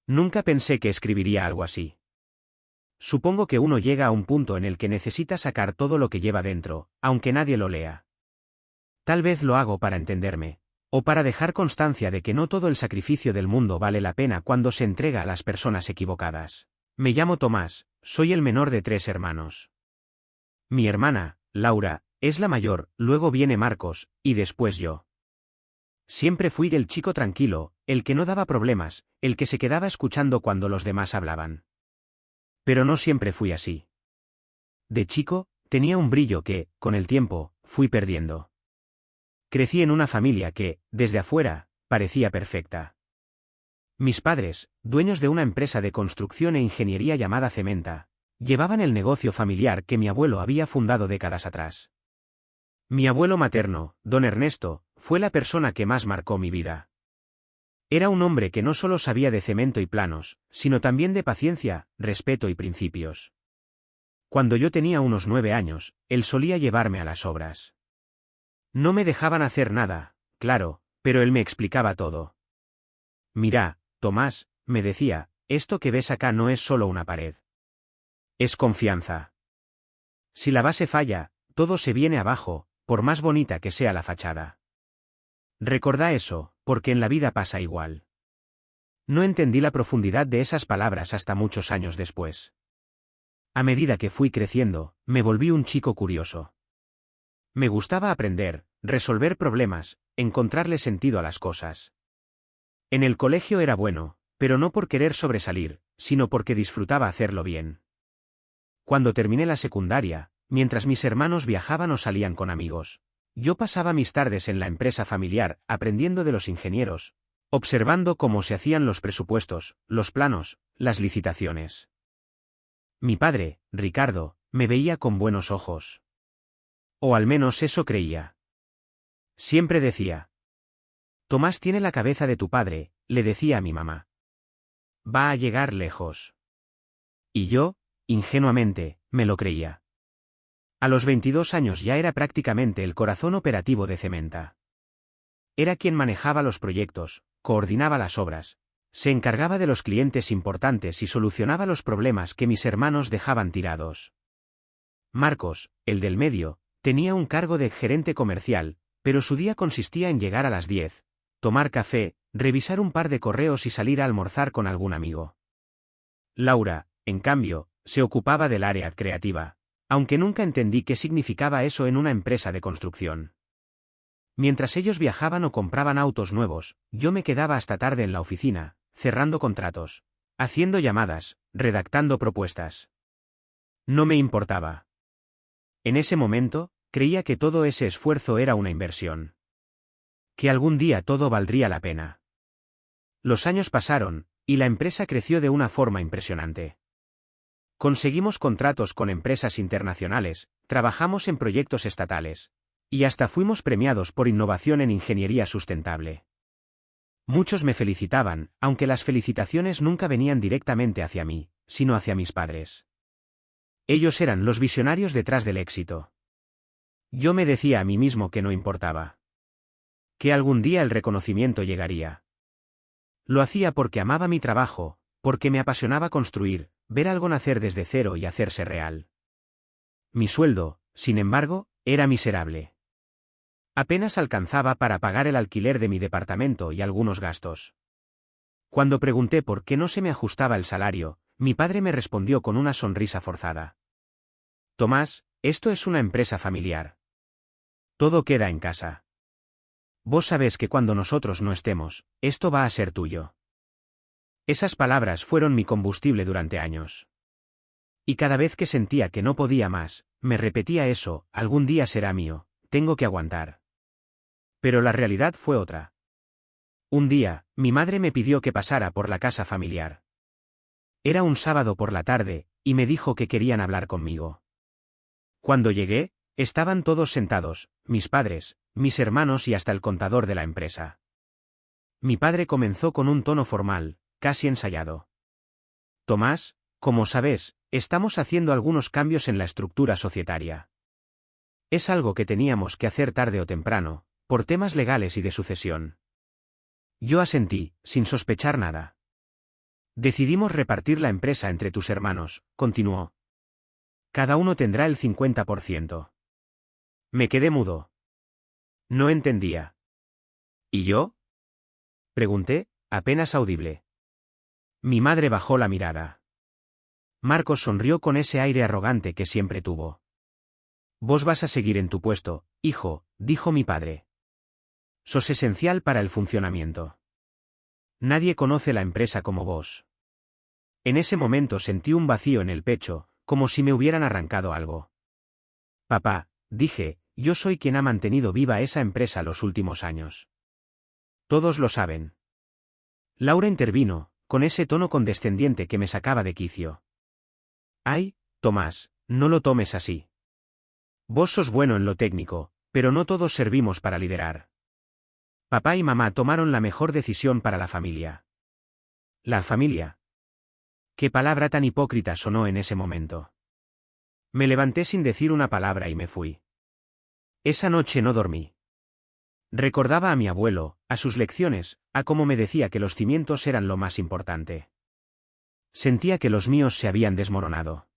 Nunca pensé que escribiría algo así. Supongo que uno llega a un punto en el que necesita sacar todo lo que lleva dentro, aunque nadie lo lea. Tal vez lo hago para entenderme, o para dejar constancia de que no todo el sacrificio del mundo vale la pena cuando se entrega a las personas equivocadas. Me llamo Tomás, soy el menor de 3 hermanos. Mi hermana, Laura, es la mayor, luego viene Marcos, y después yo. Siempre fui el chico tranquilo, el que no daba problemas, el que se quedaba escuchando cuando los demás hablaban. Pero no siempre fui así. De chico, tenía un brillo que, con el tiempo, fui perdiendo. Crecí en una familia que, desde afuera, parecía perfecta. Mis padres, dueños de una empresa de construcción e ingeniería llamada Cementa, llevaban el negocio familiar que mi abuelo había fundado décadas atrás. Mi abuelo materno, don Ernesto, fue la persona que más marcó mi vida. Era un hombre que no solo sabía de cemento y planos, sino también de paciencia, respeto y principios. Cuando yo tenía unos 9 años, él solía llevarme a las obras. No me dejaban hacer nada, claro, pero él me explicaba todo. Mira, Tomás, me decía, esto que ves acá no es solo una pared. Es confianza. Si la base falla, todo se viene abajo, por más bonita que sea la fachada. Recordá eso, porque en la vida pasa igual. No entendí la profundidad de esas palabras hasta muchos años después. A medida que fui creciendo, me volví un chico curioso. Me gustaba aprender, resolver problemas, encontrarle sentido a las cosas. En el colegio era bueno, pero no por querer sobresalir, sino porque disfrutaba hacerlo bien. Cuando terminé la secundaria, mientras mis hermanos viajaban o salían con amigos, yo pasaba mis tardes en la empresa familiar, aprendiendo de los ingenieros, observando cómo se hacían los presupuestos, los planos, las licitaciones. Mi padre, Ricardo, me veía con buenos ojos. O al menos eso creía. Siempre decía: Tomás tiene la cabeza de tu padre, le decía a mi mamá. Va a llegar lejos. Y yo, ingenuamente, me lo creía. A los 22 años ya era prácticamente el corazón operativo de Cementa. Era quien manejaba los proyectos, coordinaba las obras, se encargaba de los clientes importantes y solucionaba los problemas que mis hermanos dejaban tirados. Marcos, el del medio, tenía un cargo de gerente comercial, pero su día consistía en llegar a las 10, tomar café, revisar un par de correos y salir a almorzar con algún amigo. Laura, en cambio, se ocupaba del área creativa, aunque nunca entendí qué significaba eso en una empresa de construcción. Mientras ellos viajaban o compraban autos nuevos, yo me quedaba hasta tarde en la oficina, cerrando contratos, haciendo llamadas, redactando propuestas. No me importaba. En ese momento, creía que todo ese esfuerzo era una inversión. Que algún día todo valdría la pena. Los años pasaron, y la empresa creció de una forma impresionante. Conseguimos contratos con empresas internacionales, trabajamos en proyectos estatales, y hasta fuimos premiados por innovación en ingeniería sustentable. Muchos me felicitaban, aunque las felicitaciones nunca venían directamente hacia mí, sino hacia mis padres. Ellos eran los visionarios detrás del éxito. Yo me decía a mí mismo que no importaba. Que algún día el reconocimiento llegaría. Lo hacía porque amaba mi trabajo, porque me apasionaba construir, ver algo nacer desde cero y hacerse real. Mi sueldo, sin embargo, era miserable. Apenas alcanzaba para pagar el alquiler de mi departamento y algunos gastos. Cuando pregunté por qué no se me ajustaba el salario, mi padre me respondió con una sonrisa forzada. Tomás, esto es una empresa familiar. Todo queda en casa. Vos sabés que cuando nosotros no estemos, esto va a ser tuyo. Esas palabras fueron mi combustible durante años. Y cada vez que sentía que no podía más, me repetía eso: algún día será mío, tengo que aguantar. Pero la realidad fue otra. Un día, mi madre me pidió que pasara por la casa familiar. Era un sábado por la tarde, y me dijo que querían hablar conmigo. Cuando llegué, estaban todos sentados, mis padres, mis hermanos y hasta el contador de la empresa. Mi padre comenzó con un tono formal, casi ensayado. Tomás, como sabes, estamos haciendo algunos cambios en la estructura societaria. Es algo que teníamos que hacer tarde o temprano, por temas legales y de sucesión. Yo asentí, sin sospechar nada. Decidimos repartir la empresa entre tus hermanos, continuó. Cada uno tendrá el 50%. Me quedé mudo. No entendía. ¿Y yo? Pregunté, apenas audible. Mi madre bajó la mirada. Marcos sonrió con ese aire arrogante que siempre tuvo. Vos vas a seguir en tu puesto, hijo, dijo mi padre. Sos esencial para el funcionamiento. Nadie conoce la empresa como vos. En ese momento sentí un vacío en el pecho, como si me hubieran arrancado algo. Papá, dije, yo soy quien ha mantenido viva esa empresa los últimos años. Todos lo saben. Laura intervino, con ese tono condescendiente que me sacaba de quicio. Ay, Tomás, no lo tomes así. Vos sos bueno en lo técnico, pero no todos servimos para liderar. Papá y mamá tomaron la mejor decisión para la familia. La familia. Qué palabra tan hipócrita sonó en ese momento. Me levanté sin decir una palabra y me fui. Esa noche no dormí. Recordaba a mi abuelo, a sus lecciones, a cómo me decía que los cimientos eran lo más importante. Sentía que los míos se habían desmoronado.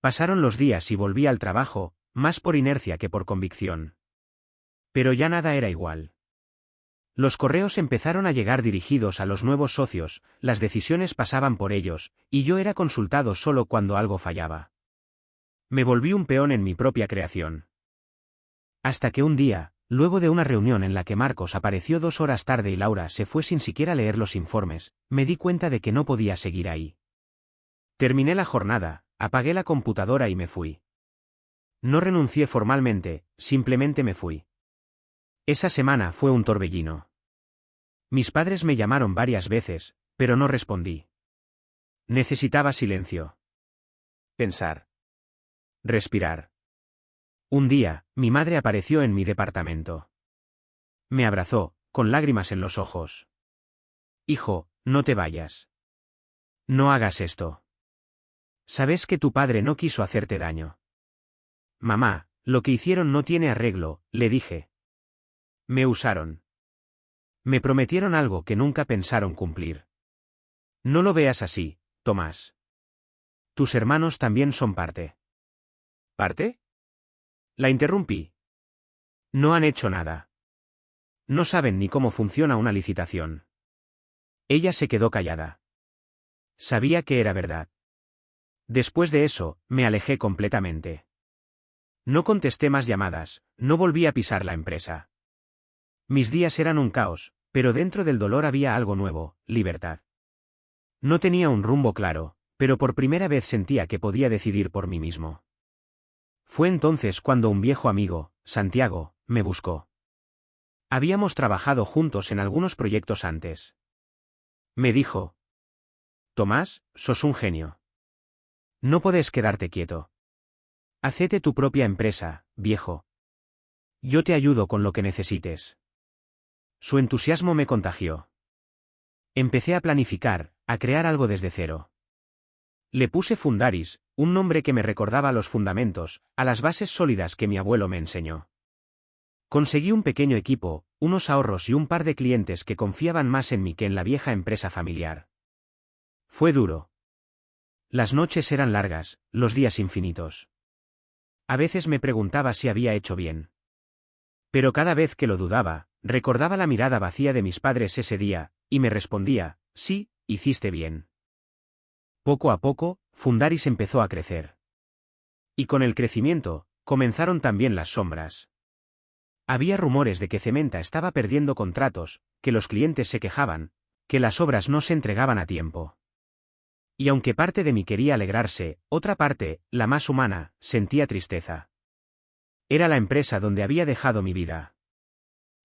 Pasaron los días y volví al trabajo, más por inercia que por convicción. Pero ya nada era igual. Los correos empezaron a llegar dirigidos a los nuevos socios, las decisiones pasaban por ellos, y yo era consultado solo cuando algo fallaba. Me volví un peón en mi propia creación. Hasta que un día, luego de una reunión en la que Marcos apareció 2 horas tarde y Laura se fue sin siquiera leer los informes, me di cuenta de que no podía seguir ahí. Terminé la jornada, apagué la computadora y me fui. No renuncié formalmente, simplemente me fui. Esa semana fue un torbellino. Mis padres me llamaron varias veces, pero no respondí. Necesitaba silencio. Pensar. Respirar. Un día, mi madre apareció en mi departamento. Me abrazó, con lágrimas en los ojos. Hijo, no te vayas. No hagas esto. Sabes que tu padre no quiso hacerte daño. Mamá, lo que hicieron no tiene arreglo, le dije. Me usaron. Me prometieron algo que nunca pensaron cumplir. No lo veas así, Tomás. Tus hermanos también son parte. ¿Parte? La interrumpí. No han hecho nada. No saben ni cómo funciona una licitación. Ella se quedó callada. Sabía que era verdad. Después de eso, me alejé completamente. No contesté más llamadas, no volví a pisar la empresa. Mis días eran un caos, pero dentro del dolor había algo nuevo, libertad. No tenía un rumbo claro, pero por primera vez sentía que podía decidir por mí mismo. Fue entonces cuando un viejo amigo, Santiago, me buscó. Habíamos trabajado juntos en algunos proyectos antes. Me dijo: Tomás, sos un genio. No podés quedarte quieto. Hacete tu propia empresa, viejo. Yo te ayudo con lo que necesites. Su entusiasmo me contagió. Empecé a planificar, a crear algo desde cero. Le puse Fundaris, un nombre que me recordaba a los fundamentos, a las bases sólidas que mi abuelo me enseñó. Conseguí un pequeño equipo, unos ahorros y un par de clientes que confiaban más en mí que en la vieja empresa familiar. Fue duro. Las noches eran largas, los días infinitos. A veces me preguntaba si había hecho bien. Pero cada vez que lo dudaba, recordaba la mirada vacía de mis padres ese día, y me respondía: sí, hiciste bien. Poco a poco, Fundaris empezó a crecer. Y con el crecimiento, comenzaron también las sombras. Había rumores de que Cementa estaba perdiendo contratos, que los clientes se quejaban, que las obras no se entregaban a tiempo. Y aunque parte de mí quería alegrarse, otra parte, la más humana, sentía tristeza. Era la empresa donde había dejado mi vida.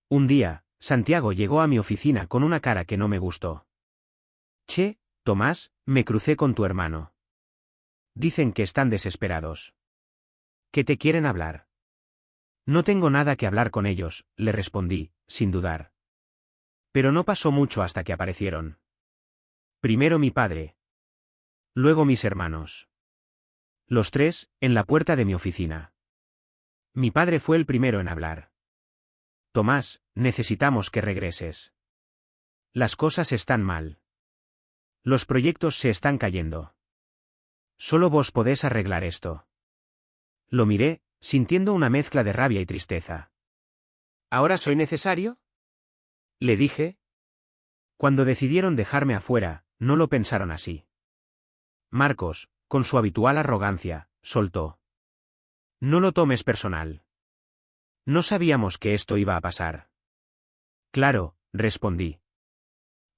Un día, Santiago llegó a mi oficina con una cara que no me gustó. Che, Tomás, me crucé con tu hermano. Dicen que están desesperados. ¿Que te quieren hablar? No tengo nada que hablar con ellos, le respondí, sin dudar. Pero no pasó mucho hasta que aparecieron. Primero mi padre. Luego mis hermanos. Los tres, en la puerta de mi oficina. Mi padre fue el primero en hablar. Tomás, necesitamos que regreses. Las cosas están mal. Los proyectos se están cayendo. Solo vos podés arreglar esto. Lo miré, sintiendo una mezcla de rabia y tristeza. ¿Ahora soy necesario? Le dije. Cuando decidieron dejarme afuera, no lo pensaron así. Marcos, con su habitual arrogancia, soltó. No lo tomes personal. No sabíamos que esto iba a pasar. Claro, respondí.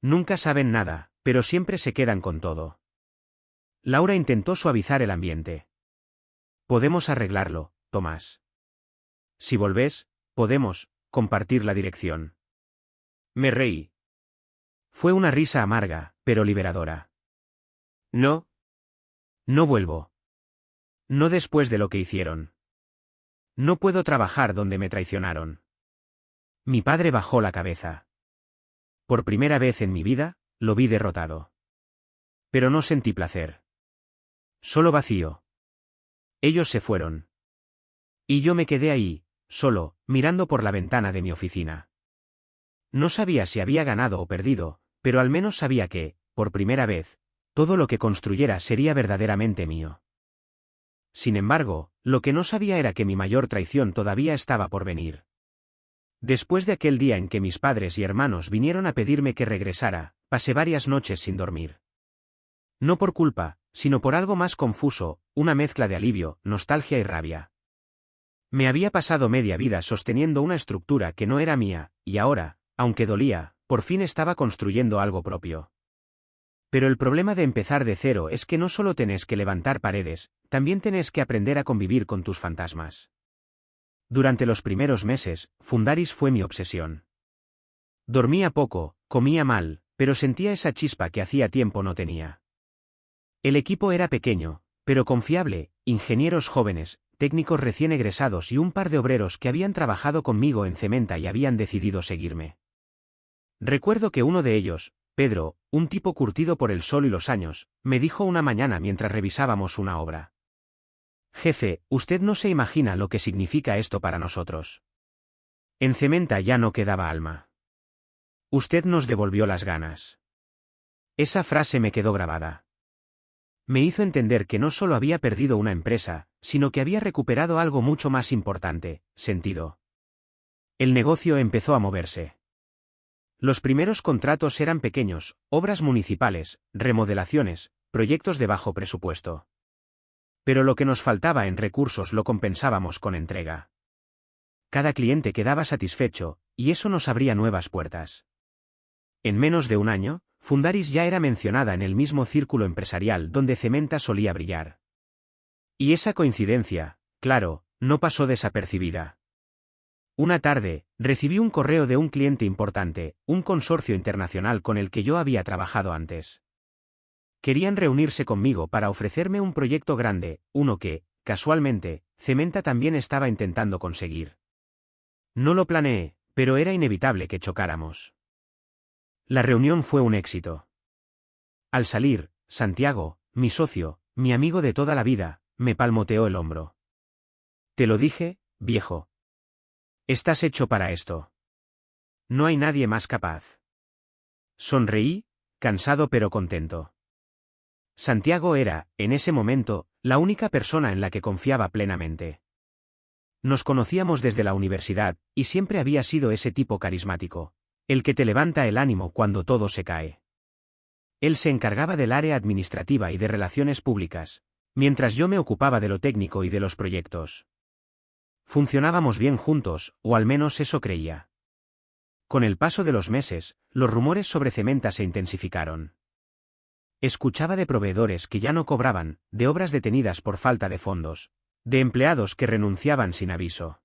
Nunca saben nada, pero siempre se quedan con todo. Laura intentó suavizar el ambiente. Podemos arreglarlo, Tomás. Si volvés, podemos compartir la dirección. Me reí. Fue una risa amarga, pero liberadora. No. No vuelvo. No después de lo que hicieron. No puedo trabajar donde me traicionaron. Mi padre bajó la cabeza. Por primera vez en mi vida, lo vi derrotado. Pero no sentí placer. Solo vacío. Ellos se fueron. Y yo me quedé ahí, solo, mirando por la ventana de mi oficina. No sabía si había ganado o perdido, pero al menos sabía que, por primera vez, todo lo que construyera sería verdaderamente mío. Sin embargo, lo que no sabía era que mi mayor traición todavía estaba por venir. Después de aquel día en que mis padres y hermanos vinieron a pedirme que regresara, pasé varias noches sin dormir. No por culpa, sino por algo más confuso, una mezcla de alivio, nostalgia y rabia. Me había pasado media vida sosteniendo una estructura que no era mía, y ahora, aunque dolía, por fin estaba construyendo algo propio. Pero el problema de empezar de cero es que no solo tenés que levantar paredes, también tenés que aprender a convivir con tus fantasmas. Durante los primeros meses, Fundaris fue mi obsesión. Dormía poco, comía mal, pero sentía esa chispa que hacía tiempo no tenía. El equipo era pequeño, pero confiable, ingenieros jóvenes, técnicos recién egresados y un par de obreros que habían trabajado conmigo en Cementa y habían decidido seguirme. Recuerdo que uno de ellos, Pedro, un tipo curtido por el sol y los años, me dijo una mañana mientras revisábamos una obra. Jefe, usted no se imagina lo que significa esto para nosotros. En Cementa ya no quedaba alma. Usted nos devolvió las ganas. Esa frase me quedó grabada. Me hizo entender que no solo había perdido una empresa, sino que había recuperado algo mucho más importante, sentido. El negocio empezó a moverse. Los primeros contratos eran pequeños, obras municipales, remodelaciones, proyectos de bajo presupuesto. Pero lo que nos faltaba en recursos lo compensábamos con entrega. Cada cliente quedaba satisfecho, y eso nos abría nuevas puertas. En menos de un año, Fundaris ya era mencionada en el mismo círculo empresarial donde Cementa solía brillar. Y esa coincidencia, claro, no pasó desapercibida. Una tarde, recibí un correo de un cliente importante, un consorcio internacional con el que yo había trabajado antes. Querían reunirse conmigo para ofrecerme un proyecto grande, uno que, casualmente, Cementa también estaba intentando conseguir. No lo planeé, pero era inevitable que chocáramos. La reunión fue un éxito. Al salir, Santiago, mi socio, mi amigo de toda la vida, me palmoteó el hombro. Te lo dije, viejo. Estás hecho para esto. No hay nadie más capaz. Sonreí, cansado pero contento. Santiago era, en ese momento, la única persona en la que confiaba plenamente. Nos conocíamos desde la universidad, y siempre había sido ese tipo carismático, el que te levanta el ánimo cuando todo se cae. Él se encargaba del área administrativa y de relaciones públicas, mientras yo me ocupaba de lo técnico y de los proyectos. Funcionábamos bien juntos, o al menos eso creía. Con el paso de los meses, los rumores sobre Cementa se intensificaron. Escuchaba de proveedores que ya no cobraban, de obras detenidas por falta de fondos, de empleados que renunciaban sin aviso.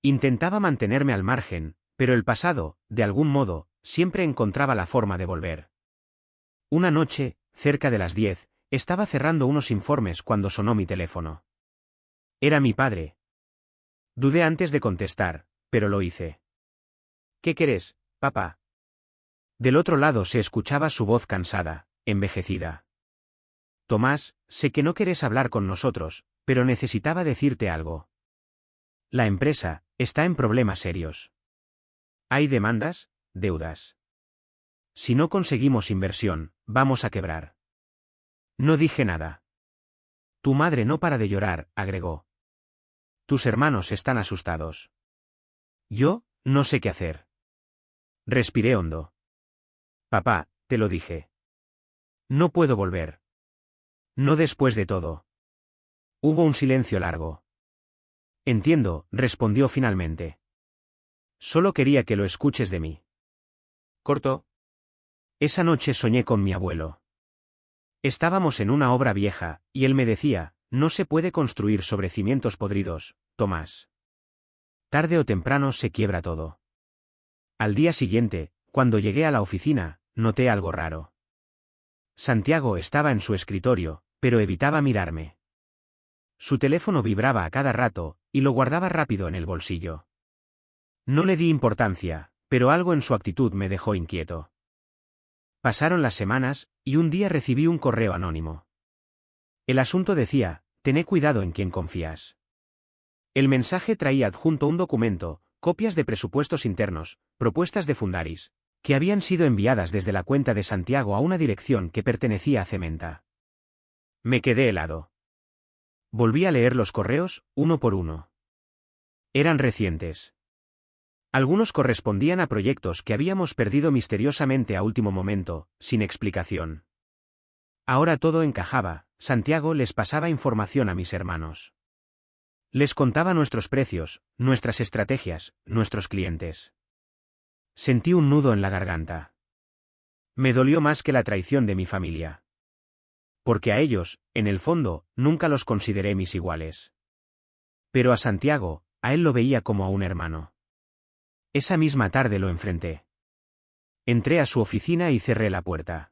Intentaba mantenerme al margen, pero el pasado, de algún modo, siempre encontraba la forma de volver. Una noche, cerca de las 10, estaba cerrando unos informes cuando sonó mi teléfono. Era mi padre. Dudé antes de contestar, pero lo hice. ¿Qué querés, papá? Del otro lado se escuchaba su voz cansada, envejecida. Tomás, sé que no querés hablar con nosotros, pero necesitaba decirte algo. La empresa está en problemas serios. Hay demandas, deudas. Si no conseguimos inversión, vamos a quebrar. No dije nada. Tu madre no para de llorar, agregó. Tus hermanos están asustados. Yo, no sé qué hacer. Respiré hondo. Papá, te lo dije. No puedo volver. No después de todo. Hubo un silencio largo. Entiendo, respondió finalmente. Solo quería que lo escuches de mí. Corto. Esa noche soñé con mi abuelo. Estábamos en una obra vieja, y él me decía, no se puede construir sobre cimientos podridos, Tomás. Tarde o temprano se quiebra todo. Al día siguiente, cuando llegué a la oficina, noté algo raro. Santiago estaba en su escritorio, pero evitaba mirarme. Su teléfono vibraba a cada rato, y lo guardaba rápido en el bolsillo. No le di importancia, pero algo en su actitud me dejó inquieto. Pasaron las semanas, y un día recibí un correo anónimo. El asunto decía, ten cuidado en quien confías. El mensaje traía adjunto un documento, copias de presupuestos internos, propuestas de Fundaris, que habían sido enviadas desde la cuenta de Santiago a una dirección que pertenecía a Cementa. Me quedé helado. Volví a leer los correos, uno por uno. Eran recientes. Algunos correspondían a proyectos que habíamos perdido misteriosamente a último momento, sin explicación. Ahora todo encajaba, Santiago les pasaba información a mis hermanos. Les contaba nuestros precios, nuestras estrategias, nuestros clientes. Sentí un nudo en la garganta. Me dolió más que la traición de mi familia. Porque a ellos, en el fondo, nunca los consideré mis iguales. Pero a Santiago, a él lo veía como a un hermano. Esa misma tarde lo enfrenté. Entré a su oficina y cerré la puerta.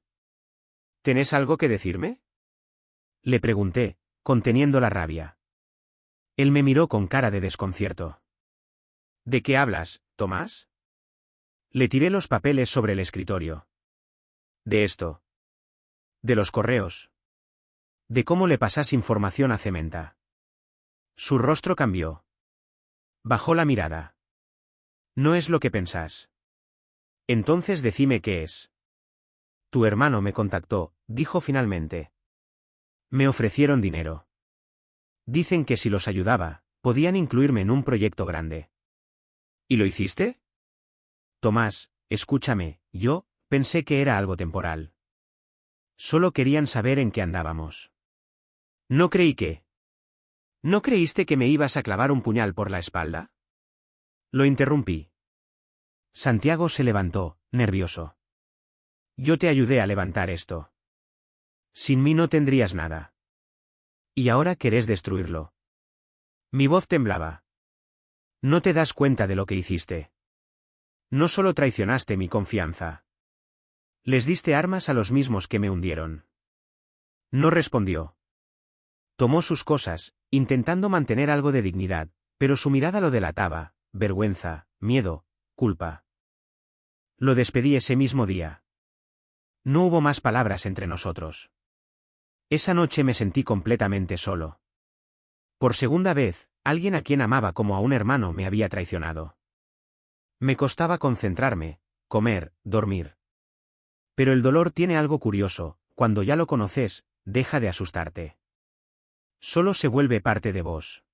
¿Tenés algo que decirme?, le pregunté, conteniendo la rabia. Él me miró con cara de desconcierto. ¿De qué hablas, Tomás? Le tiré los papeles sobre el escritorio. De esto. De los correos. De cómo le pasás información a Cementa. Su rostro cambió. Bajó la mirada. No es lo que pensás. Entonces decime qué es. Tu hermano me contactó, dijo finalmente. Me ofrecieron dinero. Dicen que si los ayudaba, podían incluirme en un proyecto grande. ¿Y lo hiciste? Tomás, escúchame, yo pensé que era algo temporal. Solo querían saber en qué andábamos. No creí que... ¿No creíste que me ibas a clavar un puñal por la espalda? Lo interrumpí. Santiago se levantó, nervioso. Yo te ayudé a levantar esto. Sin mí no tendrías nada. Y ahora querés destruirlo. Mi voz temblaba. No te das cuenta de lo que hiciste. No solo traicionaste mi confianza. Les diste armas a los mismos que me hundieron. No respondió. Tomó sus cosas, intentando mantener algo de dignidad, pero su mirada lo delataba, vergüenza, miedo, culpa. Lo despedí ese mismo día. No hubo más palabras entre nosotros. Esa noche me sentí completamente solo. Por segunda vez, alguien a quien amaba como a un hermano me había traicionado. Me costaba concentrarme, comer, dormir. Pero el dolor tiene algo curioso, cuando ya lo conoces, deja de asustarte. Solo se vuelve parte de vos.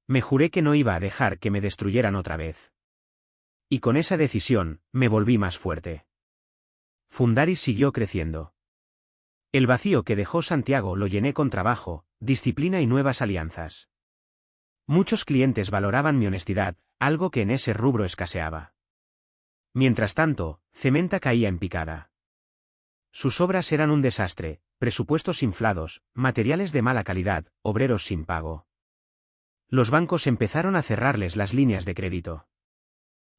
Me juré que no iba a dejar que me destruyeran otra vez. Y con esa decisión, me volví más fuerte. Fundaris siguió creciendo. El vacío que dejó Santiago lo llené con trabajo, disciplina y nuevas alianzas. Muchos clientes valoraban mi honestidad, algo que en ese rubro escaseaba. Mientras tanto, Cementa caía en picada. Sus obras eran un desastre, presupuestos inflados, materiales de mala calidad, obreros sin pago. Los bancos empezaron a cerrarles las líneas de crédito.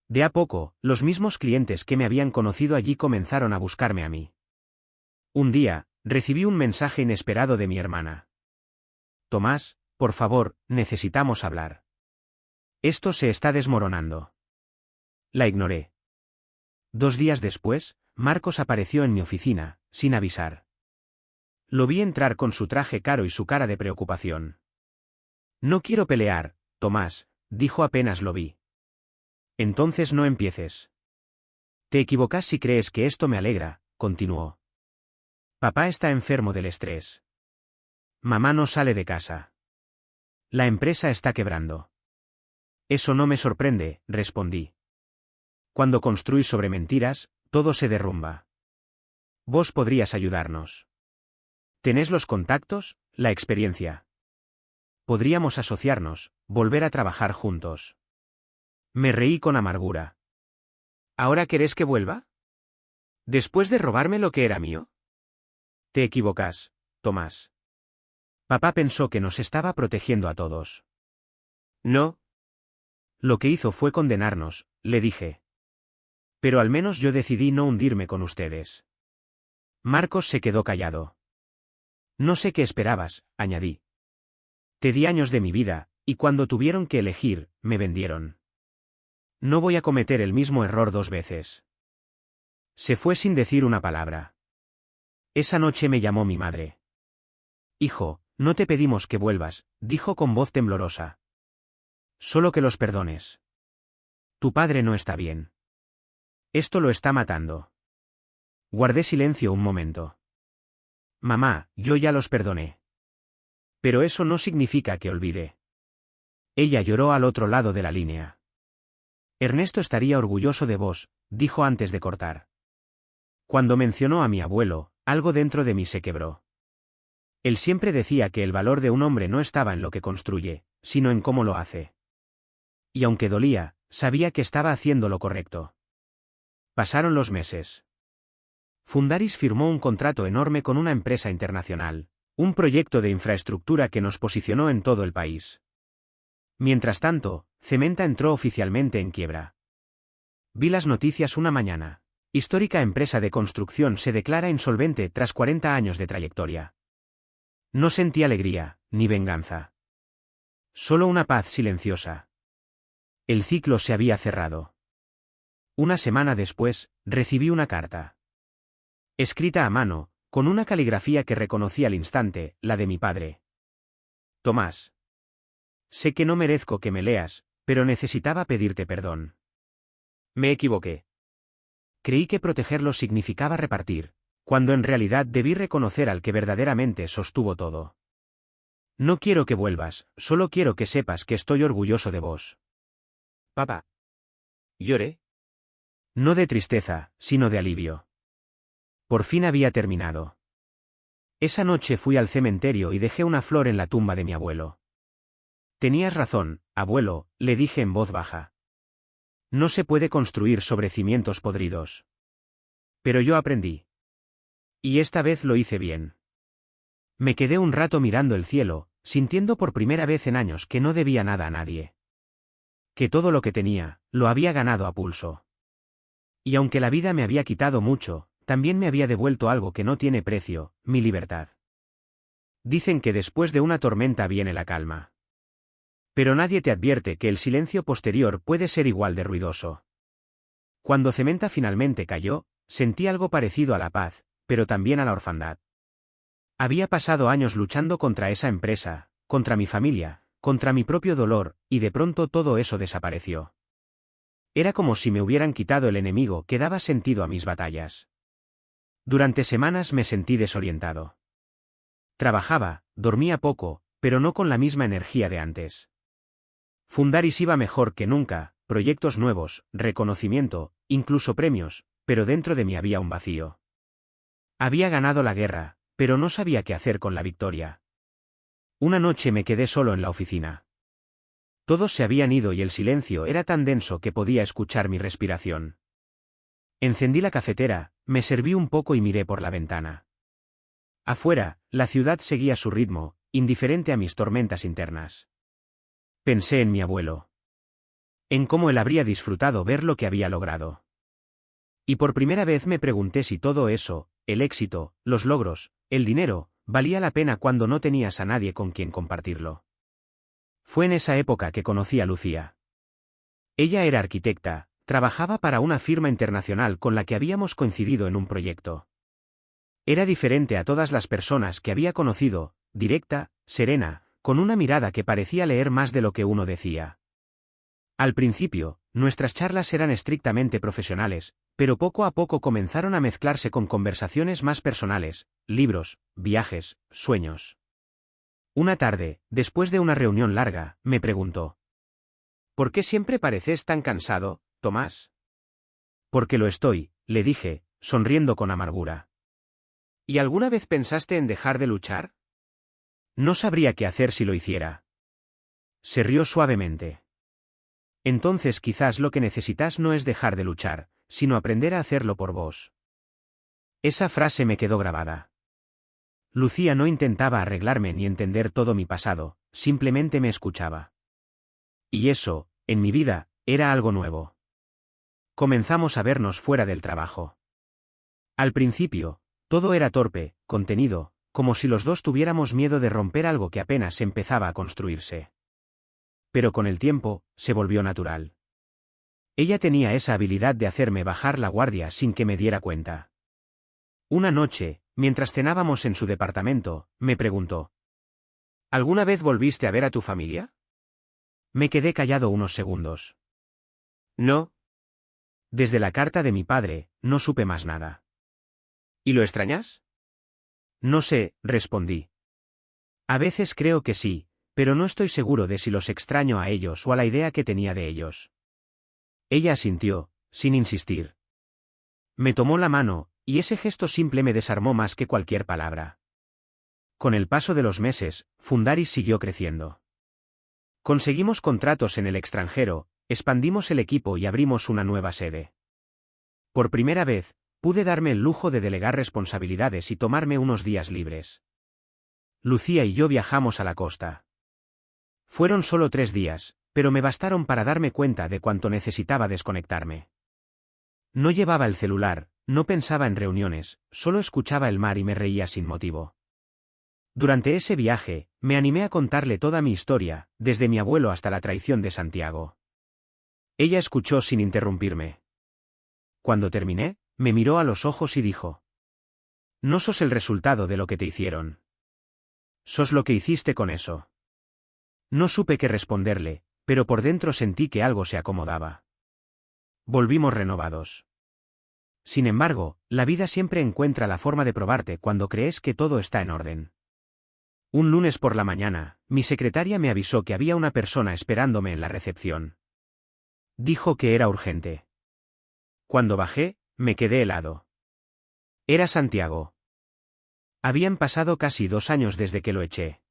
De a poco, los mismos clientes que me habían conocido allí comenzaron a buscarme a mí. Un día, recibí un mensaje inesperado de mi hermana. Tomás, por favor, necesitamos hablar. Esto se está desmoronando. La ignoré. 2 días después, Marcos apareció en mi oficina, sin avisar. Lo vi entrar con su traje caro y su cara de preocupación. No quiero pelear, Tomás, dijo apenas lo vi. Entonces no empieces. Te equivocas si crees que esto me alegra, continuó. Papá está enfermo del estrés. Mamá no sale de casa. La empresa está quebrando. Eso no me sorprende, respondí. Cuando construís sobre mentiras, todo se derrumba. Vos podrías ayudarnos. ¿Tenés los contactos, la experiencia? Podríamos asociarnos, volver a trabajar juntos. Me reí con amargura. ¿Ahora querés que vuelva? ¿Después de robarme lo que era mío? Te equivocas, Tomás. Papá pensó que nos estaba protegiendo a todos. No. Lo que hizo fue condenarnos, le dije. Pero al menos yo decidí no hundirme con ustedes. Marcos se quedó callado. No sé qué esperabas, añadí. Te di años de mi vida, y cuando tuvieron que elegir, me vendieron. No voy a cometer el mismo error 2 veces. Se fue sin decir una palabra. Esa noche me llamó mi madre. Hijo, no te pedimos que vuelvas, dijo con voz temblorosa. Solo que los perdones. Tu padre no está bien. Esto lo está matando. Guardé silencio un momento. Mamá, yo ya los perdoné. Pero eso no significa que olvide. Ella lloró al otro lado de la línea. Ernesto estaría orgulloso de vos, dijo antes de cortar. Cuando mencionó a mi abuelo, algo dentro de mí se quebró. Él siempre decía que el valor de un hombre no estaba en lo que construye, sino en cómo lo hace. Y aunque dolía, sabía que estaba haciendo lo correcto. Pasaron los meses. Fundaris firmó un contrato enorme con una empresa internacional, un proyecto de infraestructura que nos posicionó en todo el país. Mientras tanto, Cementa entró oficialmente en quiebra. Vi las noticias una mañana. Histórica empresa de construcción se declara insolvente tras 40 años de trayectoria. No sentí alegría, ni venganza. Solo una paz silenciosa. El ciclo se había cerrado. Una semana después, recibí una carta. Escrita a mano, con una caligrafía que reconocí al instante, la de mi padre. Tomás. Sé que no merezco que me leas, pero necesitaba pedirte perdón. Me equivoqué. Creí que protegerlos significaba repartir, cuando en realidad debí reconocer al que verdaderamente sostuvo todo. No quiero que vuelvas, solo quiero que sepas que estoy orgulloso de vos. Papá. Lloré. No de tristeza, sino de alivio. Por fin había terminado. Esa noche fui al cementerio y dejé una flor en la tumba de mi abuelo. Tenías razón, abuelo, le dije en voz baja. No se puede construir sobre cimientos podridos. Pero yo aprendí. Y esta vez lo hice bien. Me quedé un rato mirando el cielo, sintiendo por primera vez en años que no debía nada a nadie. Que todo lo que tenía, lo había ganado a pulso. Y aunque la vida me había quitado mucho, también me había devuelto algo que no tiene precio, mi libertad. Dicen que después de una tormenta viene la calma. Pero nadie te advierte que el silencio posterior puede ser igual de ruidoso. Cuando Cementa finalmente cayó, sentí algo parecido a la paz, pero también a la orfandad. Había pasado años luchando contra esa empresa, contra mi familia, contra mi propio dolor, y de pronto todo eso desapareció. Era como si me hubieran quitado el enemigo que daba sentido a mis batallas. Durante semanas me sentí desorientado. Trabajaba, dormía poco, pero no con la misma energía de antes. Fundaris iba mejor que nunca, proyectos nuevos, reconocimiento, incluso premios, pero dentro de mí había un vacío. Había ganado la guerra, pero no sabía qué hacer con la victoria. Una noche me quedé solo en la oficina. Todos se habían ido y el silencio era tan denso que podía escuchar mi respiración. Encendí la cafetera, me serví un poco y miré por la ventana. Afuera, la ciudad seguía su ritmo, indiferente a mis tormentas internas. Pensé en mi abuelo. En cómo él habría disfrutado ver lo que había logrado. Y por primera vez me pregunté si todo eso, el éxito, los logros, el dinero, valía la pena cuando no tenías a nadie con quien compartirlo. Fue en esa época que conocí a Lucía. Ella era arquitecta, trabajaba para una firma internacional con la que habíamos coincidido en un proyecto. Era diferente a todas las personas que había conocido, directa, serena, con una mirada que parecía leer más de lo que uno decía. Al principio, Nuestras charlas eran estrictamente profesionales, pero poco a poco comenzaron a mezclarse con conversaciones más personales, libros, viajes, sueños. Una tarde, después de una reunión larga, me preguntó: ¿por qué siempre pareces tan cansado, Tomás? Porque lo estoy, le dije, sonriendo con amargura. ¿Y alguna vez pensaste en dejar de luchar? No sabría qué hacer si lo hiciera. Se rió suavemente. Entonces quizás lo que necesitas no es dejar de luchar, sino aprender a hacerlo por vos. Esa frase me quedó grabada. Lucía no intentaba arreglarme ni entender todo mi pasado, simplemente me escuchaba. Y eso, en mi vida, era algo nuevo. Comenzamos a vernos fuera del trabajo. Al principio, todo era torpe, contenido, como si los dos tuviéramos miedo de romper algo que apenas empezaba a construirse. Pero con el tiempo, se volvió natural. Ella tenía esa habilidad de hacerme bajar la guardia sin que me diera cuenta. Una noche, mientras cenábamos en su departamento, me preguntó: ¿alguna vez volviste a ver a tu familia? Me quedé callado unos segundos. No. Desde la carta de mi padre, no supe más nada. ¿Y lo extrañas? No sé, respondí. A veces creo que sí, pero no estoy seguro de si los extraño a ellos o a la idea que tenía de ellos. Ella asintió, sin insistir. Me tomó la mano, y ese gesto simple me desarmó más que cualquier palabra. Con el paso de los meses, Fundaris siguió creciendo. Conseguimos contratos en el extranjero, expandimos el equipo y abrimos una nueva sede. Por primera vez, pude darme el lujo de delegar responsabilidades y tomarme unos días libres. Lucía y yo viajamos a la costa. Fueron solo 3 días, pero me bastaron para darme cuenta de cuánto necesitaba desconectarme. No llevaba el celular, no pensaba en reuniones, solo escuchaba el mar y me reía sin motivo. Durante ese viaje, me animé a contarle toda mi historia, desde mi abuelo hasta la traición de Santiago. Ella escuchó sin interrumpirme. Cuando terminé, me miró a los ojos y dijo: no sos el resultado de lo que te hicieron. Sos lo que hiciste con eso. No supe qué responderle, pero por dentro sentí que algo se acomodaba. Volvimos renovados. Sin embargo, la vida siempre encuentra la forma de probarte cuando crees que todo está en orden. Un lunes por la mañana, mi secretaria me avisó que había una persona esperándome en la recepción. Dijo que era urgente. Cuando bajé, me quedé helado. Era Santiago. Habían pasado casi 2 años desde que lo eché.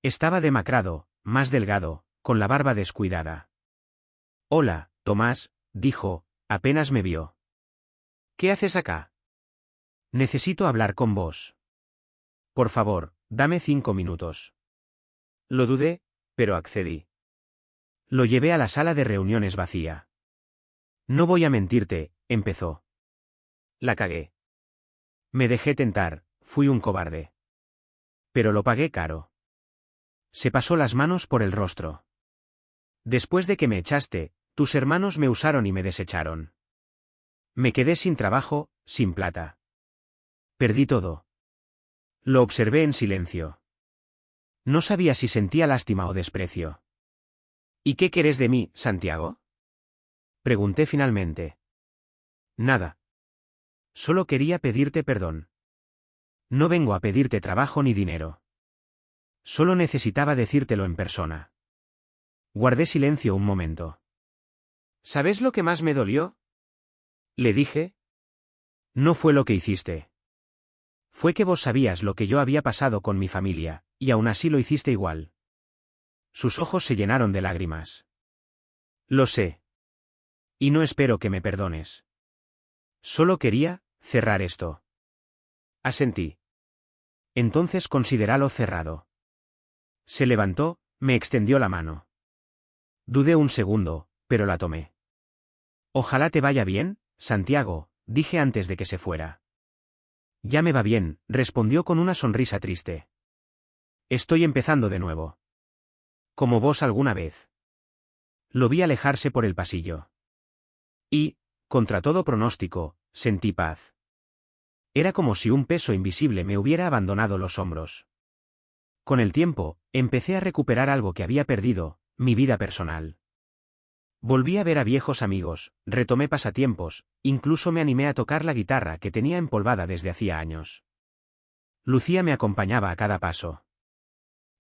Estaba demacrado, más delgado, con la barba descuidada. Hola, Tomás, dijo, apenas me vio. ¿Qué haces acá? Necesito hablar con vos. Por favor, dame 5 minutos. Lo dudé, pero accedí. Lo llevé a la sala de reuniones vacía. No voy a mentirte, empezó. La cagué. Me dejé tentar, fui un cobarde. Pero lo pagué caro. Se pasó las manos por el rostro. Después de que me echaste, tus hermanos me usaron y me desecharon. Me quedé sin trabajo, sin plata. Perdí todo. Lo observé en silencio. No sabía si sentía lástima o desprecio. ¿Y qué querés de mí, Santiago? Pregunté finalmente. Nada. Solo quería pedirte perdón. No vengo a pedirte trabajo ni dinero. Solo necesitaba decírtelo en persona. Guardé silencio un momento. ¿Sabes lo que más me dolió? Le dije. No fue lo que hiciste. Fue que vos sabías lo que yo había pasado con mi familia, y aún así lo hiciste igual. Sus ojos se llenaron de lágrimas. Lo sé. Y no espero que me perdones. Solo quería cerrar esto. Asentí. Entonces considéralo cerrado. Se levantó, me extendió la mano. Dudé un segundo, pero la tomé. Ojalá te vaya bien, Santiago, dije antes de que se fuera. Ya me va bien, respondió con una sonrisa triste. Estoy empezando de nuevo. Como vos alguna vez. Lo vi alejarse por el pasillo. Y, contra todo pronóstico, sentí paz. Era como si un peso invisible me hubiera abandonado los hombros. Con el tiempo, empecé a recuperar algo que había perdido, mi vida personal. Volví a ver a viejos amigos, retomé pasatiempos, incluso me animé a tocar la guitarra que tenía empolvada desde hacía años. Lucía me acompañaba a cada paso.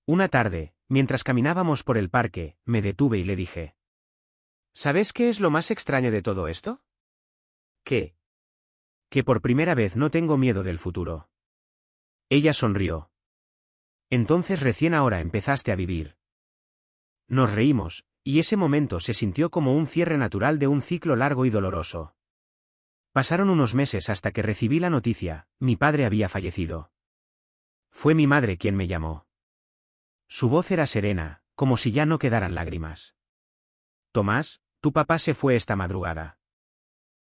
Una tarde, mientras caminábamos por el parque, me detuve y le dije: ¿Sabes qué es lo más extraño de todo esto? ¿Qué? Que por primera vez no tengo miedo del futuro. Ella sonrió. Entonces recién ahora empezaste a vivir. Nos reímos, y ese momento se sintió como un cierre natural de un ciclo largo y doloroso. Pasaron unos meses hasta que recibí la noticia: mi padre había fallecido. Fue mi madre quien me llamó. Su voz era serena, como si ya no quedaran lágrimas. Tomás, tu papá se fue esta madrugada.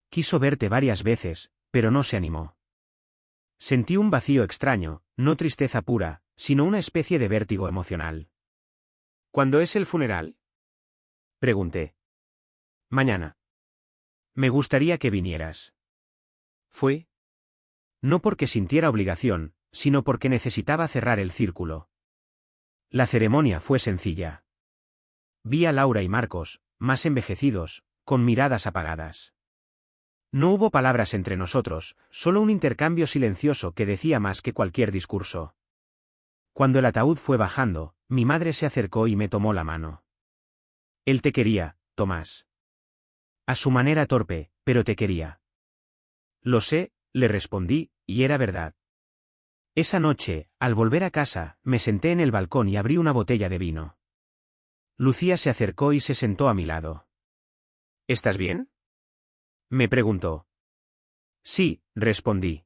Quiso verte varias veces, pero no se animó. Sentí un vacío extraño, no tristeza pura, sino una especie de vértigo emocional. ¿Cuándo es el funeral? Pregunté. Mañana. Me gustaría que vinieras. Fue. No porque sintiera obligación, sino porque necesitaba cerrar el círculo. La ceremonia fue sencilla. Vi a Laura y Marcos, más envejecidos, con miradas apagadas. No hubo palabras entre nosotros, solo un intercambio silencioso que decía más que cualquier discurso. Cuando el ataúd fue bajando, mi madre se acercó y me tomó la mano. Él te quería, Tomás. A su manera torpe, pero te quería. Lo sé, le respondí, y era verdad. Esa noche, al volver a casa, me senté en el balcón y abrí una botella de vino. Lucía se acercó y se sentó a mi lado. ¿Estás bien? Me preguntó. Sí, respondí.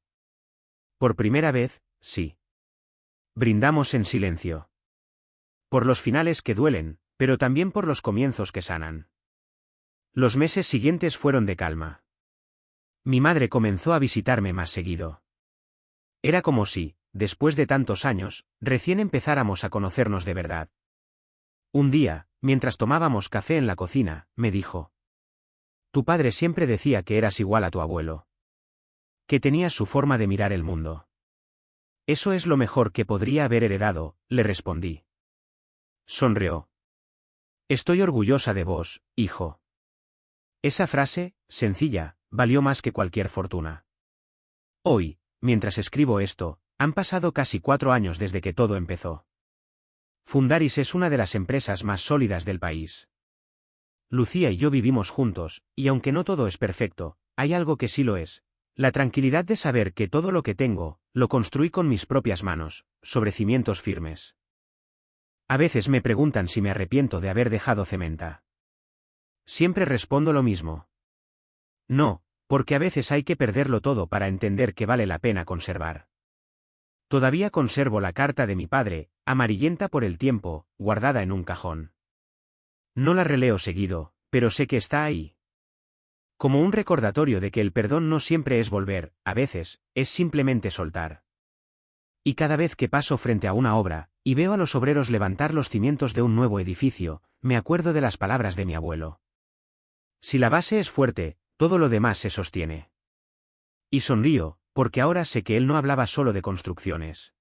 Por primera vez, sí. Brindamos en silencio. Por los finales que duelen, pero también por los comienzos que sanan. Los meses siguientes fueron de calma. Mi madre comenzó a visitarme más seguido. Era como si, después de tantos años, recién empezáramos a conocernos de verdad. Un día, mientras tomábamos café en la cocina, me dijo: Tu padre siempre decía que eras igual a tu abuelo. Que tenías su forma de mirar el mundo. Eso es lo mejor que podría haber heredado, le respondí. Sonrió. Estoy orgullosa de vos, hijo. Esa frase, sencilla, valió más que cualquier fortuna. Hoy, mientras escribo esto, han pasado casi 4 años desde que todo empezó. Fundaris es una de las empresas más sólidas del país. Lucía y yo vivimos juntos, y aunque no todo es perfecto, hay algo que sí lo es: la tranquilidad de saber que todo lo que tengo, lo construí con mis propias manos, sobre cimientos firmes. A veces me preguntan si me arrepiento de haber dejado Cementa. Siempre respondo lo mismo. No, porque a veces hay que perderlo todo para entender que vale la pena conservar. Todavía conservo la carta de mi padre, amarillenta por el tiempo, guardada en un cajón. No la releo seguido, pero sé que está ahí. Como un recordatorio de que el perdón no siempre es volver, a veces, es simplemente soltar. Y cada vez que paso frente a una obra, y veo a los obreros levantar los cimientos de un nuevo edificio, me acuerdo de las palabras de mi abuelo. Si la base es fuerte, todo lo demás se sostiene. Y sonrío, porque ahora sé que él no hablaba solo de construcciones.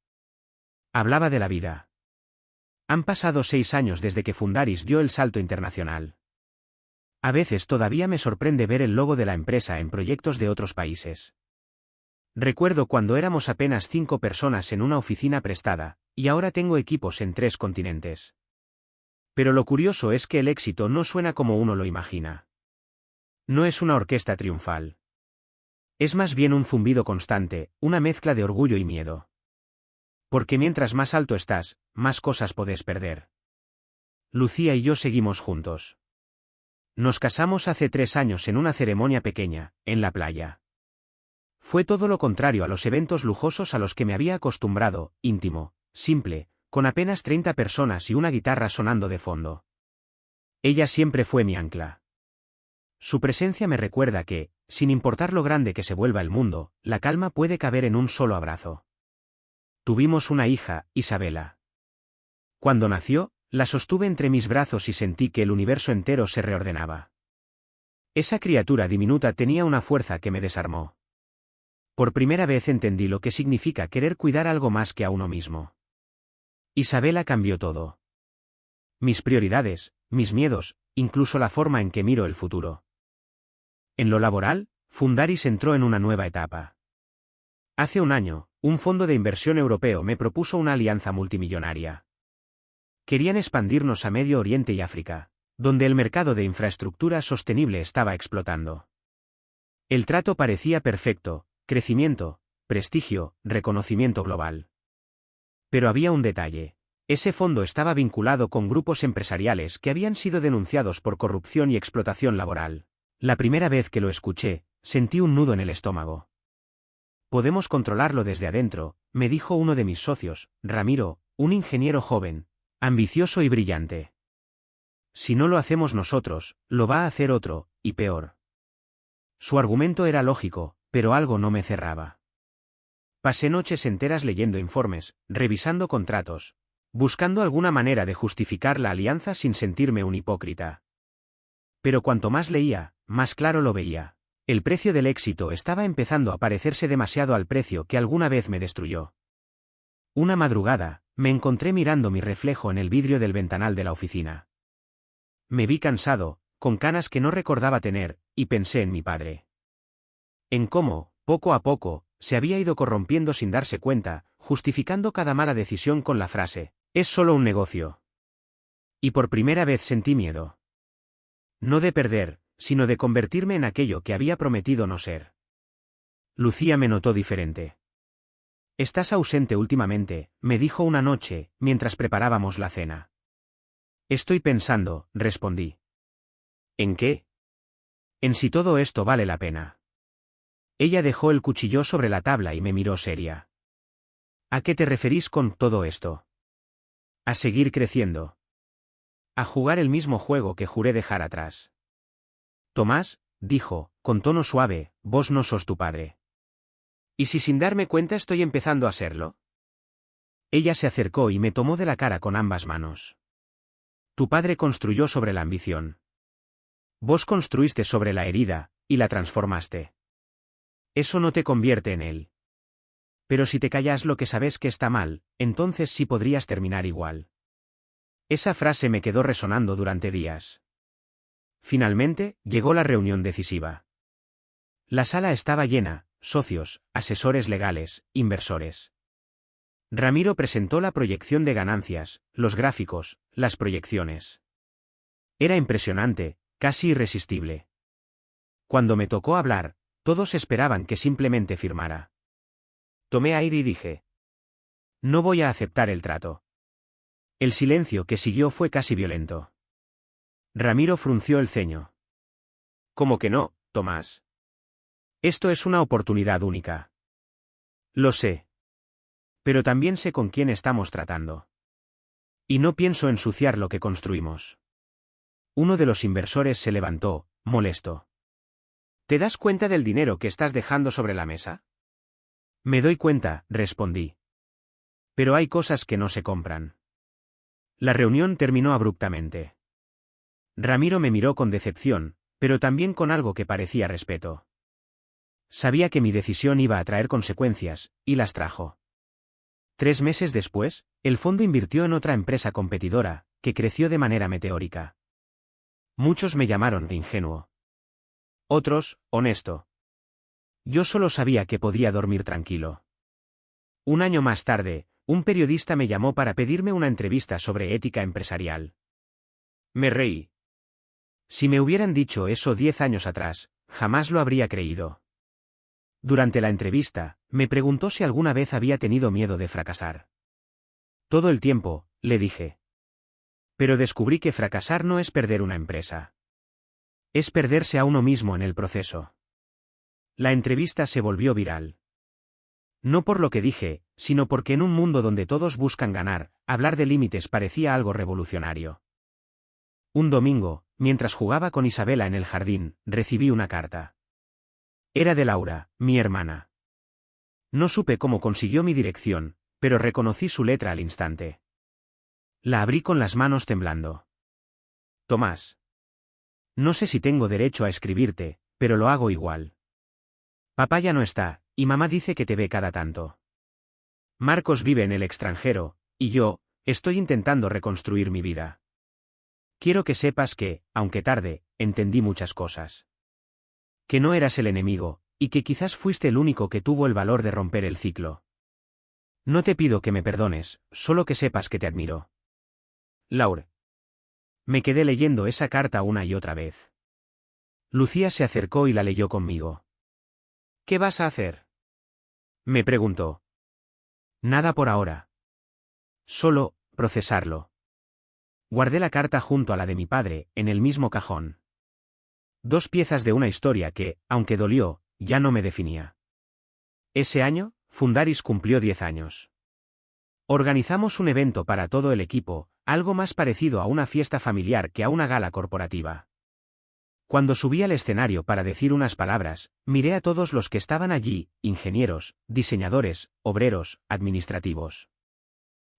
Hablaba de la vida. Han pasado 6 años desde que Fundaris dio el salto internacional. A veces todavía me sorprende ver el logo de la empresa en proyectos de otros países. Recuerdo cuando éramos apenas 5 personas en una oficina prestada, y ahora tengo equipos en 3 continentes. Pero lo curioso es que el éxito no suena como uno lo imagina. No es una orquesta triunfal. Es más bien un zumbido constante, una mezcla de orgullo y miedo. Porque mientras más alto estás, más cosas podés perder. Lucía y yo seguimos juntos. Nos casamos hace 3 años en una ceremonia pequeña, en la playa. Fue todo lo contrario a los eventos lujosos a los que me había acostumbrado: íntimo, simple, con apenas 30 personas y una guitarra sonando de fondo. Ella siempre fue mi ancla. Su presencia me recuerda que, sin importar lo grande que se vuelva el mundo, la calma puede caber en un solo abrazo. Tuvimos una hija, Isabela. Cuando nació, la sostuve entre mis brazos y sentí que el universo entero se reordenaba. Esa criatura diminuta tenía una fuerza que me desarmó. Por primera vez entendí lo que significa querer cuidar algo más que a uno mismo. Isabela cambió todo. Mis prioridades, mis miedos, incluso la forma en que miro el futuro. En lo laboral, Fundaris entró en una nueva etapa. Hace un año, un fondo de inversión europeo me propuso una alianza multimillonaria. Querían expandirnos a Medio Oriente y África, donde el mercado de infraestructura sostenible estaba explotando. El trato parecía perfecto: crecimiento, prestigio, reconocimiento global. Pero había un detalle. Ese fondo estaba vinculado con grupos empresariales que habían sido denunciados por corrupción y explotación laboral. La primera vez que lo escuché, sentí un nudo en el estómago. Podemos controlarlo desde adentro, me dijo uno de mis socios, Ramiro, un ingeniero joven, ambicioso y brillante. Si no lo hacemos nosotros, lo va a hacer otro, y peor. Su argumento era lógico, pero algo no me cerraba. Pasé noches enteras leyendo informes, revisando contratos, buscando alguna manera de justificar la alianza sin sentirme un hipócrita. Pero cuanto más leía, más claro lo veía. El precio del éxito estaba empezando a parecerse demasiado al precio que alguna vez me destruyó. Una madrugada, me encontré mirando mi reflejo en el vidrio del ventanal de la oficina. Me vi cansado, con canas que no recordaba tener, y pensé en mi padre. En cómo, poco a poco, se había ido corrompiendo sin darse cuenta, justificando cada mala decisión con la frase: «Es solo un negocio». Y por primera vez sentí miedo. No de perder, sino de convertirme en aquello que había prometido no ser. Lucía me notó diferente. «Estás ausente últimamente», me dijo una noche, mientras preparábamos la cena. «Estoy pensando», respondí. «¿En qué?» «En si todo esto vale la pena». Ella dejó el cuchillo sobre la tabla y me miró seria. «¿A qué te referís con todo esto?» «A seguir creciendo. A jugar el mismo juego que juré dejar atrás». «Tomás», dijo, con tono suave, «vos no sos tu padre». «¿Y si sin darme cuenta estoy empezando a serlo?» Ella se acercó y me tomó de la cara con ambas manos. «Tu padre construyó sobre la ambición. Vos construiste sobre la herida, y la transformaste. Eso no te convierte en él. Pero si te callas lo que sabes que está mal, entonces sí podrías terminar igual». Esa frase me quedó resonando durante días. Finalmente, llegó la reunión decisiva. La sala estaba llena: socios, asesores legales, inversores. Ramiro presentó la proyección de ganancias, los gráficos, las proyecciones. Era impresionante, casi irresistible. Cuando me tocó hablar, todos esperaban que simplemente firmara. Tomé aire y dije: «No voy a aceptar el trato». El silencio que siguió fue casi violento. Ramiro frunció el ceño. «¿Cómo que no, Tomás? Esto es una oportunidad única». «Lo sé. Pero también sé con quién estamos tratando. Y no pienso ensuciar lo que construimos». Uno de los inversores se levantó, molesto. «¿Te das cuenta del dinero que estás dejando sobre la mesa?» «Me doy cuenta», respondí. «Pero hay cosas que no se compran». La reunión terminó abruptamente. Ramiro me miró con decepción, pero también con algo que parecía respeto. Sabía que mi decisión iba a traer consecuencias, y las trajo. 3 meses después, el fondo invirtió en otra empresa competidora, que creció de manera meteórica. Muchos me llamaron ingenuo. Otros, honesto. Yo solo sabía que podía dormir tranquilo. Un año más tarde, un periodista me llamó para pedirme una entrevista sobre ética empresarial. Me reí. Si me hubieran dicho eso 10 años atrás, jamás lo habría creído. Durante la entrevista, me preguntó si alguna vez había tenido miedo de fracasar. «Todo el tiempo», le dije. Pero descubrí que fracasar no es perder una empresa. Es perderse a uno mismo en el proceso. La entrevista se volvió viral. No por lo que dije, sino porque en un mundo donde todos buscan ganar, hablar de límites parecía algo revolucionario. Un domingo, mientras jugaba con Isabela en el jardín, recibí una carta. Era de Laura, mi hermana. No supe cómo consiguió mi dirección, pero reconocí su letra al instante. La abrí con las manos temblando. «Tomás. No sé si tengo derecho a escribirte, pero lo hago igual. Papá ya no está, y mamá dice que te ve cada tanto. Marcos vive en el extranjero, y yo, estoy intentando reconstruir mi vida. Quiero que sepas que, aunque tarde, entendí muchas cosas. Que no eras el enemigo, y que quizás fuiste el único que tuvo el valor de romper el ciclo. No te pido que me perdones, solo que sepas que te admiro. Laure. Me quedé leyendo esa carta una y otra vez. Lucía se acercó y la leyó conmigo. ¿Qué vas a hacer? Me preguntó. Nada por ahora. Solo, procesarlo. Guardé la carta junto a la de mi padre, en el mismo cajón. Dos piezas de una historia que, aunque dolió, ya no me definía. Ese año, Fundaris cumplió 10 años. Organizamos un evento para todo el equipo, algo más parecido a una fiesta familiar que a una gala corporativa. Cuando subí al escenario para decir unas palabras, miré a todos los que estaban allí, ingenieros, diseñadores, obreros, administrativos.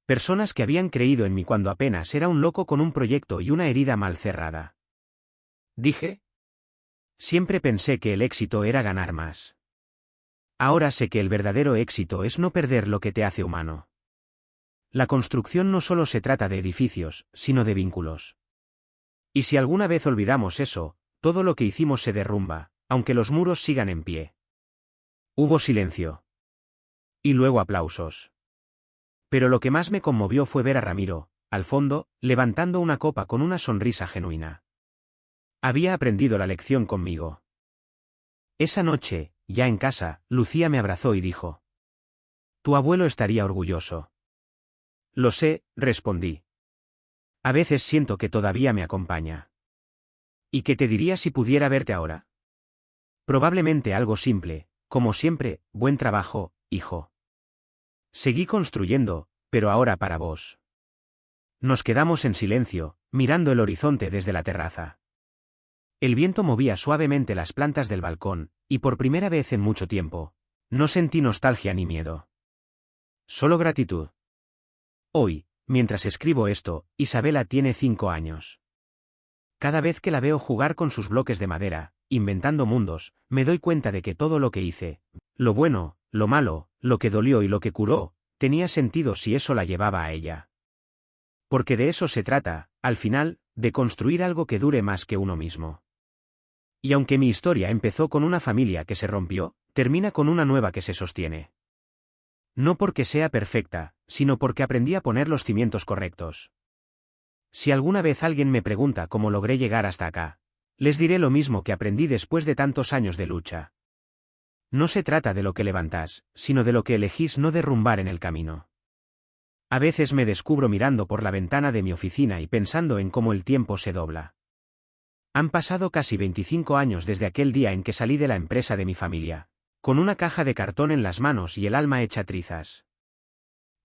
Personas que habían creído en mí cuando apenas era un loco con un proyecto y una herida mal cerrada. Dije. Siempre pensé que el éxito era ganar más. Ahora sé que el verdadero éxito es no perder lo que te hace humano. La construcción no solo se trata de edificios, sino de vínculos. Y si alguna vez olvidamos eso, todo lo que hicimos se derrumba, aunque los muros sigan en pie. Hubo silencio. Y luego aplausos. Pero lo que más me conmovió fue ver a Ramiro, al fondo, levantando una copa con una sonrisa genuina. Había aprendido la lección conmigo. Esa noche, ya en casa, Lucía me abrazó y dijo: Tu abuelo estaría orgulloso. Lo sé, respondí. A veces siento que todavía me acompaña. ¿Y qué te diría si pudiera verte ahora? Probablemente algo simple, como siempre, buen trabajo, hijo. Seguí construyendo, pero ahora para vos. Nos quedamos en silencio, mirando el horizonte desde la terraza. El viento movía suavemente las plantas del balcón, y por primera vez en mucho tiempo, no sentí nostalgia ni miedo. Solo gratitud. Hoy, mientras escribo esto, Isabela tiene 5 años. Cada vez que la veo jugar con sus bloques de madera, inventando mundos, me doy cuenta de que todo lo que hice, lo bueno, lo malo, lo que dolió y lo que curó, tenía sentido si eso la llevaba a ella. Porque de eso se trata, al final, de construir algo que dure más que uno mismo. Y aunque mi historia empezó con una familia que se rompió, termina con una nueva que se sostiene. No porque sea perfecta, sino porque aprendí a poner los cimientos correctos. Si alguna vez alguien me pregunta cómo logré llegar hasta acá, les diré lo mismo que aprendí después de tantos años de lucha. No se trata de lo que levantás, sino de lo que elegís no derrumbar en el camino. A veces me descubro mirando por la ventana de mi oficina y pensando en cómo el tiempo se dobla. Han pasado casi 25 años desde aquel día en que salí de la empresa de mi familia, con una caja de cartón en las manos y el alma hecha trizas.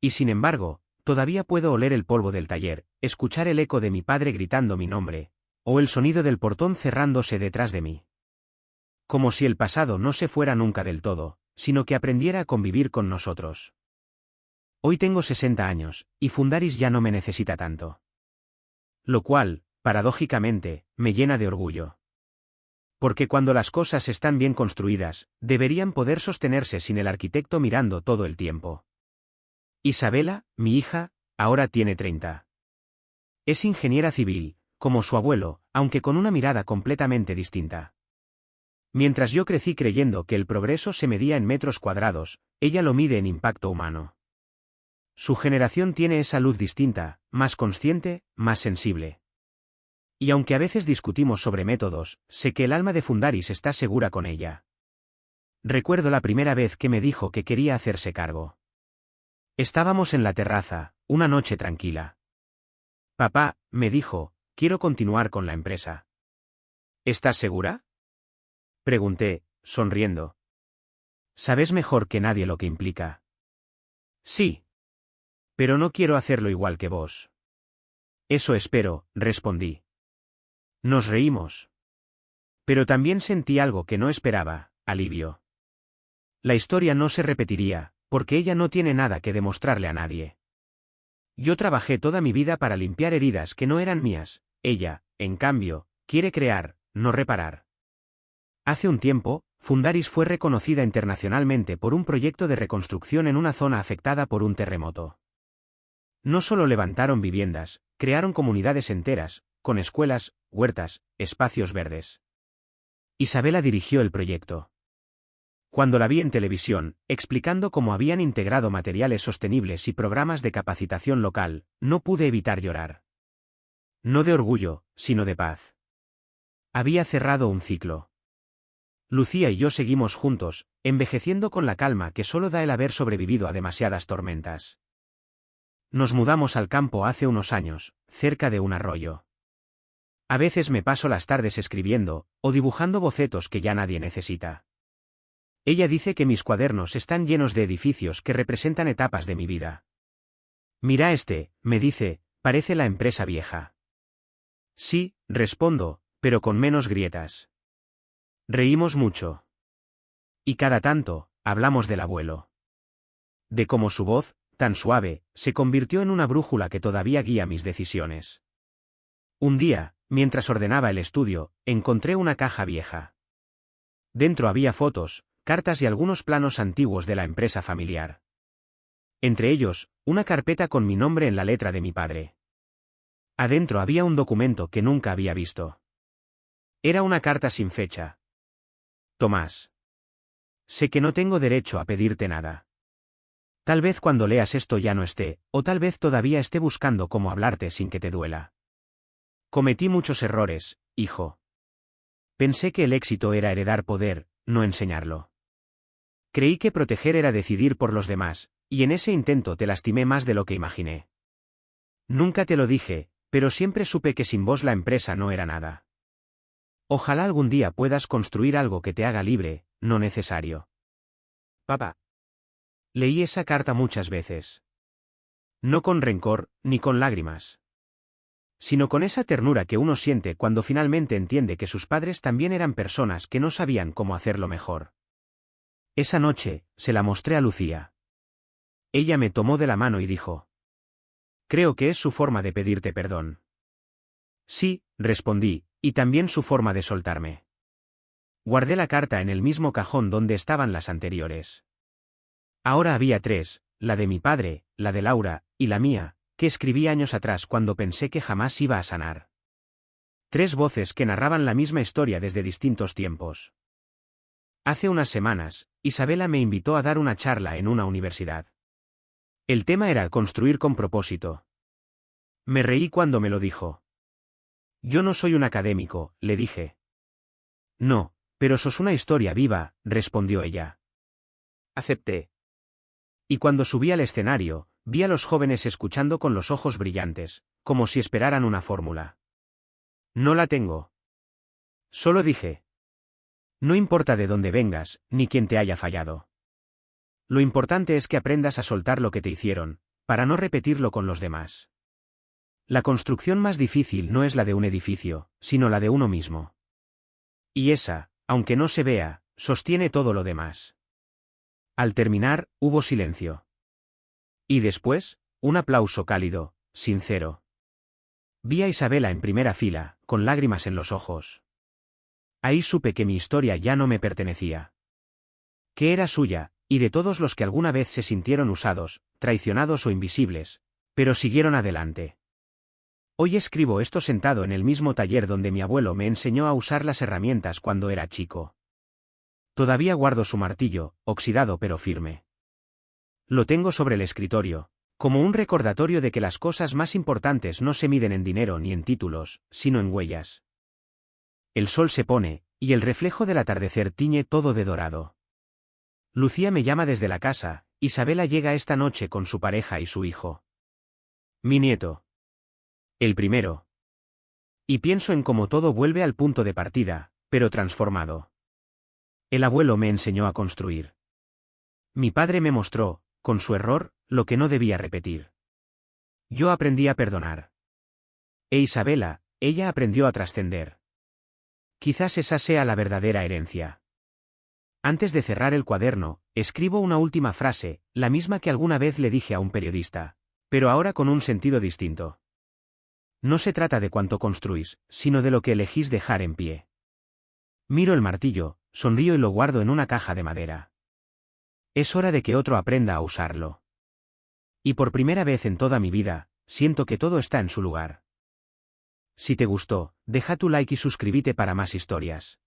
Y sin embargo, todavía puedo oler el polvo del taller, escuchar el eco de mi padre gritando mi nombre, o el sonido del portón cerrándose detrás de mí. Como si el pasado no se fuera nunca del todo, sino que aprendiera a convivir con nosotros. Hoy tengo 60 años, y Fundaris ya no me necesita tanto. Lo cual, paradójicamente, me llena de orgullo. Porque cuando las cosas están bien construidas, deberían poder sostenerse sin el arquitecto mirando todo el tiempo. Isabela, mi hija, ahora tiene 30. Es ingeniera civil, como su abuelo, aunque con una mirada completamente distinta. Mientras yo crecí creyendo que el progreso se medía en metros cuadrados, ella lo mide en impacto humano. Su generación tiene esa luz distinta, más consciente, más sensible. Y aunque a veces discutimos sobre métodos, sé que el alma de Fundaris está segura con ella. Recuerdo la primera vez que me dijo que quería hacerse cargo. Estábamos en la terraza, una noche tranquila. Papá, me dijo, quiero continuar con la empresa. ¿Estás segura? Pregunté, sonriendo. Sabes mejor que nadie lo que implica. Sí. Pero no quiero hacerlo igual que vos. Eso espero, respondí. Nos reímos. Pero también sentí algo que no esperaba, alivio. La historia no se repetiría, porque ella no tiene nada que demostrarle a nadie. Yo trabajé toda mi vida para limpiar heridas que no eran mías, ella, en cambio, quiere crear, no reparar. Hace un tiempo, Fundaris fue reconocida internacionalmente por un proyecto de reconstrucción en una zona afectada por un terremoto. No solo levantaron viviendas, crearon comunidades enteras, con escuelas, huertas, espacios verdes. Isabela dirigió el proyecto. Cuando la vi en televisión, explicando cómo habían integrado materiales sostenibles y programas de capacitación local, no pude evitar llorar. No de orgullo, sino de paz. Había cerrado un ciclo. Lucía y yo seguimos juntos, envejeciendo con la calma que solo da el haber sobrevivido a demasiadas tormentas. Nos mudamos al campo hace unos años, cerca de un arroyo. A veces me paso las tardes escribiendo, o dibujando bocetos que ya nadie necesita. Ella dice que mis cuadernos están llenos de edificios que representan etapas de mi vida. Mira me dice, parece la empresa vieja. Sí, respondo, pero con menos grietas. Reímos mucho. Y cada tanto, hablamos del abuelo. De cómo su voz, tan suave, se convirtió en una brújula que todavía guía mis decisiones. Un día, mientras ordenaba el estudio, encontré una caja vieja. Dentro había fotos, cartas y algunos planos antiguos de la empresa familiar. Entre ellos, una carpeta con mi nombre en la letra de mi padre. Adentro había un documento que nunca había visto. Era una carta sin fecha. Tomás. Sé que no tengo derecho a pedirte nada. Tal vez cuando leas esto ya no esté, o tal vez todavía esté buscando cómo hablarte sin que te duela. Cometí muchos errores, hijo. Pensé que el éxito era heredar poder, no enseñarlo. Creí que proteger era decidir por los demás, y en ese intento te lastimé más de lo que imaginé. Nunca te lo dije, pero siempre supe que sin vos la empresa no era nada. Ojalá algún día puedas construir algo que te haga libre, no necesario. Papá. Leí esa carta muchas veces. No con rencor, ni con lágrimas. Sino con esa ternura que uno siente cuando finalmente entiende que sus padres también eran personas que no sabían cómo hacerlo mejor. Esa noche, se la mostré a Lucía. Ella me tomó de la mano y dijo: creo que es su forma de pedirte perdón. Sí, respondí, y también su forma de soltarme. Guardé la carta en el mismo cajón donde estaban las anteriores. Ahora había tres, la de mi padre, la de Laura, y la mía, que escribí años atrás cuando pensé que jamás iba a sanar. Tres voces que narraban la misma historia desde distintos tiempos. Hace unas semanas, Isabela me invitó a dar una charla en una universidad. El tema era construir con propósito. Me reí cuando me lo dijo. Yo no soy un académico, le dije. No, pero sos una historia viva, respondió ella. Acepté. Y cuando subí al escenario, vi a los jóvenes escuchando con los ojos brillantes, como si esperaran una fórmula. No la tengo. Solo dije. No importa de dónde vengas, ni quién te haya fallado. Lo importante es que aprendas a soltar lo que te hicieron, para no repetirlo con los demás. La construcción más difícil no es la de un edificio, sino la de uno mismo. Y esa, aunque no se vea, sostiene todo lo demás. Al terminar, hubo silencio. Y después, un aplauso cálido, sincero. Vi a Isabela en primera fila, con lágrimas en los ojos. Ahí supe que mi historia ya no me pertenecía. Que era suya, y de todos los que alguna vez se sintieron usados, traicionados o invisibles, pero siguieron adelante. Hoy escribo esto sentado en el mismo taller donde mi abuelo me enseñó a usar las herramientas cuando era chico. Todavía guardo su martillo, oxidado pero firme. Lo tengo sobre el escritorio, como un recordatorio de que las cosas más importantes no se miden en dinero ni en títulos, sino en huellas. El sol se pone, y el reflejo del atardecer tiñe todo de dorado. Lucía me llama desde la casa, Isabela llega esta noche con su pareja y su hijo. Mi nieto. El primero. Y pienso en cómo todo vuelve al punto de partida, pero transformado. El abuelo me enseñó a construir. Mi padre me mostró, con su error, lo que no debía repetir. Yo aprendí a perdonar. E Isabela, ella aprendió a trascender. Quizás esa sea la verdadera herencia. Antes de cerrar el cuaderno, escribo una última frase, la misma que alguna vez le dije a un periodista, pero ahora con un sentido distinto. No se trata de cuánto construís, sino de lo que elegís dejar en pie. Miro el martillo, sonrío y lo guardo en una caja de madera. Es hora de que otro aprenda a usarlo. Y por primera vez en toda mi vida, siento que todo está en su lugar. Si te gustó, deja tu like y suscríbete para más historias.